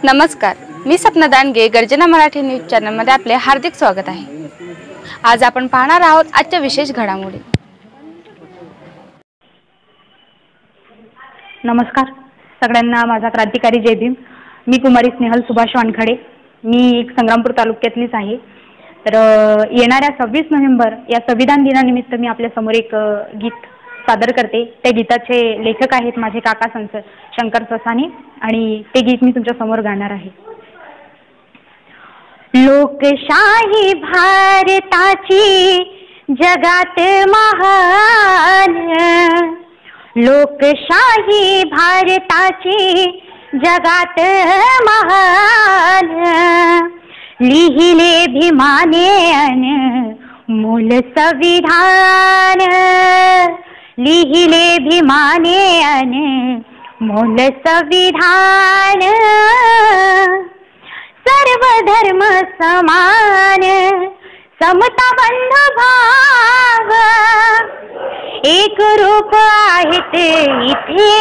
नमस्कार, मी सपना दांडगे. गर्जना मराठी न्यूज चॅनलमध्ये आपले हार्दिक स्वागत आहे. आज आपण पाहणार आहोत आजच्या विशेष घडामोडी. नमस्कार सगळ्यांना, माझा क्रांतिकारी जय भीम. मी कुमारी स्नेहल सुभाष वानखडे. मी एक संग्रामपूर तालुक्यातलीच आहे. तर येणाऱ्या 26 नोव्हेंबर या संविधान दिनानिमित्त मी आपल्या समोर एक गीत सादर करते. त्या गीताचे लेखक आहेत माझे काका शंकर ससानी आणि ते गीत मी तुमच्या समोर गाणार आहे. लोकशाही भारताची जगात महान, लोकशाही भारताची जगात महान, लिहिले भीमाने अनमोल संविधान, लिहिले भीमाने अनमोल संविधान, सर्व धर्म समान, समता बंध भाव, एक रूप आहेत इथे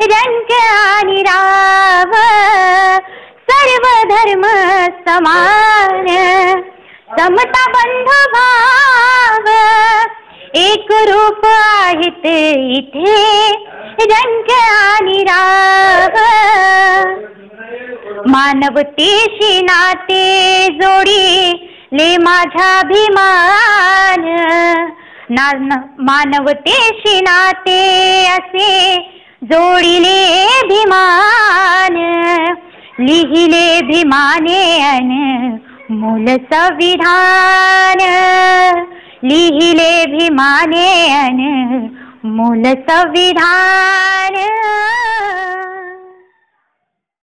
रंग आणि राव, सर्व धर्म समान, समता बंध भाव, एक रूप आहेत इथे रंग आणि राव, मानवतेशी नाते जोडीले माझा अभिमान, मानवतेशी नाते असे जोडिले भीमान, लिहिले भीमाने अनमोल संविधान, लिहिले भीमाने अनमोल संविधान.